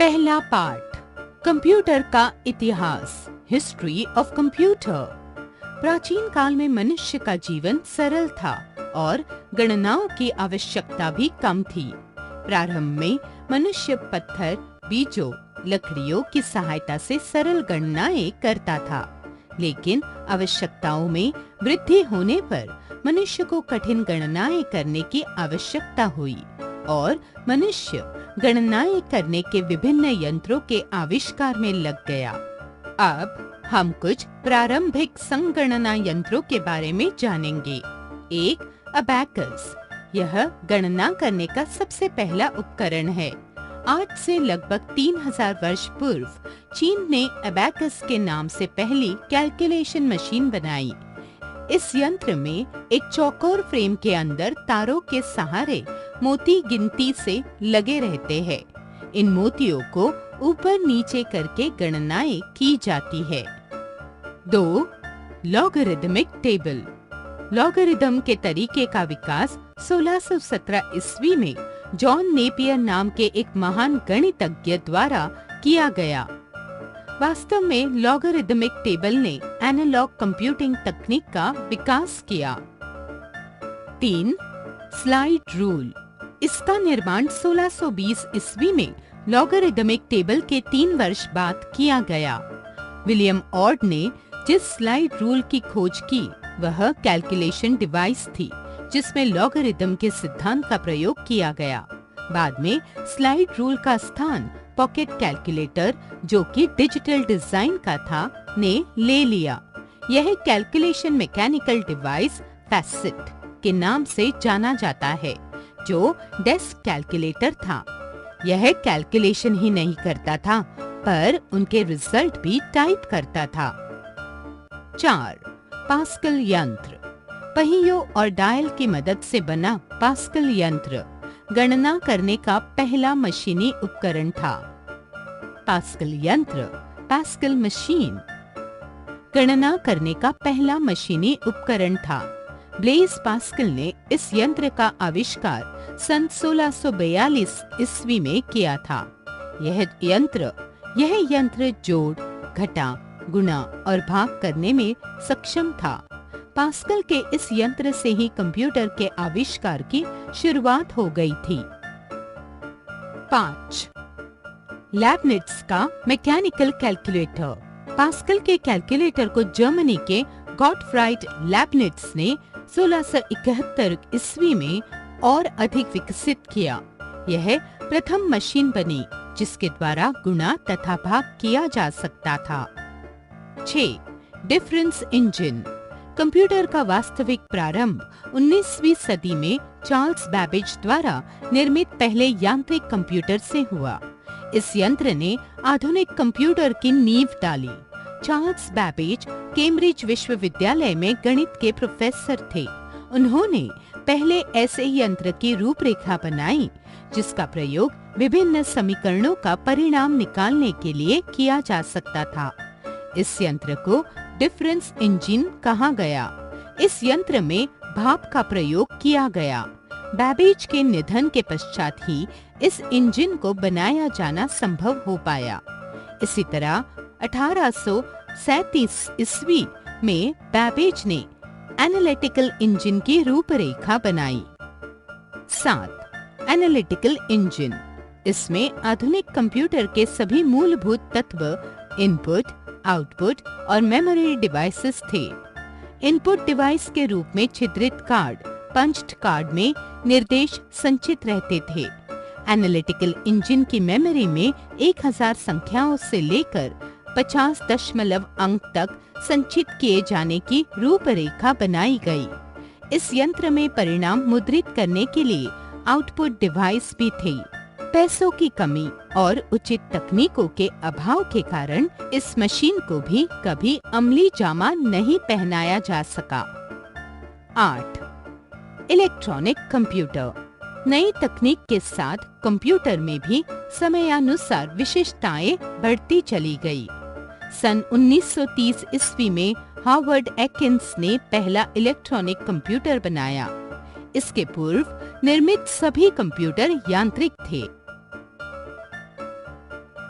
पहला पाठ, कंप्यूटर का इतिहास, हिस्ट्री ऑफ कंप्यूटर। प्राचीन काल में मनुष्य का जीवन सरल था और गणनाओं की आवश्यकता भी कम थी। प्रारंभ में मनुष्य पत्थर, बीजों, लकड़ियों की सहायता से सरल गणनाएं करता था, लेकिन आवश्यकताओं में वृद्धि होने पर मनुष्य को कठिन गणनाएं करने की आवश्यकता हुई और मनुष्य गणनाएं करने के विभिन्न यंत्रों के आविष्कार में लग गया। अब हम कुछ प्रारंभिक संगणना यंत्रों के बारे में जानेंगे। एक, अबैकस। यह गणना करने का सबसे पहला उपकरण है। आज से लगभग 3000 वर्ष पूर्व चीन ने अबैकस के नाम से पहली कैलकुलेशन मशीन बनाई। इस यंत्र में एक चौकोर फ्रेम के अंदर तारों के सहारे मोती गिनती से लगे रहते हैं। इन मोतियों को ऊपर नीचे करके गणनाएं की जाती है। 2, लॉगरिदमिक टेबल। लॉगरिदम के तरीके का विकास 1617 ईस्वी में जॉन नेपियर नाम के एक महान गणितज्ञ द्वारा किया गया। वास्तव में लॉगरिदमिक टेबल ने एनालॉग कंप्यूटिंग तकनीक का विकास किया। 3, स्लाइड रूल। इसका निर्माण 1620 ईस्वी में लॉगरिदमिक टेबल के 3 वर्ष बाद किया गया। विलियम ऑड ने जिस स्लाइड रूल की खोज की वह कैलकुलेशन डिवाइस थी जिसमें लॉगरिदम के सिद्धांत का प्रयोग किया गया। बाद में स्लाइड रूल का स्थान पॉकेट कैलकुलेटर, जो कि डिजिटल डिजाइन का था, ने ले लिया। यह कैलकुलेशन मैकेनिकल डिवाइस फैसिट के नाम से जाना जाता है, जो डेस्क कैलकुलेटर था। यह कैलकुलेशन ही नहीं करता था, पर उनके रिजल्ट भी टाइप करता था। 4, पास्कल यंत्र। पहियों और डायल की मदद से बना पास्कल यंत्र गणना करने का पहला मशीनी उपकरण था। पास्कल यंत्र, पास्कल मशीन, गणना करने का पहला मशीनी उपकरण था। ब्लेज पास्कल ने इस यंत्र का आविष्कार सन 1642 ईस्वी में किया था। यह यंत्र जोड़, घटा, गुणा और भाग करने में सक्षम था। पास्कल के इस यंत्र से ही कंप्यूटर के आविष्कार की शुरुआत हो गई थी। 5, लेibniz का मैकेनिकल कैलकुलेटर। पास्कल के कैलकुलेटर को जर्मनी के गॉटफ्राइड लेibniz ने 1671 ईस्वी में और अधिक विकसित किया। यह प्रथम मशीन बनी जिसके द्वारा गुणा तथा भाग किया जा सकता था। 6, डिफरेंस इंजन। कंप्यूटर का वास्तविक प्रारंभ 19वीं सदी में चार्ल्स बैबेज द्वारा निर्मित पहले यांत्रिक कंप्यूटर से हुआ। इस यंत्र ने आधुनिक कंप्यूटर की नींव डाली। चार्ल्स बैबेज कैम्ब्रिज विश्वविद्यालय में गणित के प्रोफेसर थे। उन्होंने पहले ऐसे यंत्र की रूपरेखा बनाई जिसका प्रयोग विभिन्न समीकरणों का परिणाम निकालने के लिए किया जा सकता था। इस यंत्र को डिफरेंस इंजन कहा गया। इस यंत्र में भाप का प्रयोग किया गया। बैबेज के निधन के पश्चात ही इस इंजन को बनाया जाना संभव हो पाया। इसी तरह 1837 ईस्वी में बैबेज ने एनालिटिकल इंजन की रूपरेखा बनाई। 7, एनालिटिकल इंजन। इसमें आधुनिक कंप्यूटर के सभी मूलभूत तत्व इनपुट, आउटपुट और मेमोरी डिवाइसेस थे। इनपुट डिवाइस के रूप में छिद्रित कार्ड, पंच्ड कार्ड में निर्देश संचित रहते थे। एनालिटिकल इंजन की मेमोरी में 1000 संख्याओं से लेकर 50 दशमलव अंक तक संचित किए जाने की रूपरेखा बनाई गई। इस यंत्र में परिणाम मुद्रित करने के लिए आउटपुट डिवाइस भी थे। पैसों की कमी और उचित तकनीकों के अभाव के कारण इस मशीन को भी कभी अमली जामा नहीं पहनाया जा सका। 8, इलेक्ट्रॉनिक कंप्यूटर। नई तकनीक के साथ कंप्यूटर में भी समयानुसार विशेषताएं बढ़ती चली गई। सन 1930 ईस्वी में हार्वर्ड एकिंस ने पहला इलेक्ट्रॉनिक कंप्यूटर बनाया। इसके पूर्व निर्मित सभी कंप्यूटर यांत्रिक थे।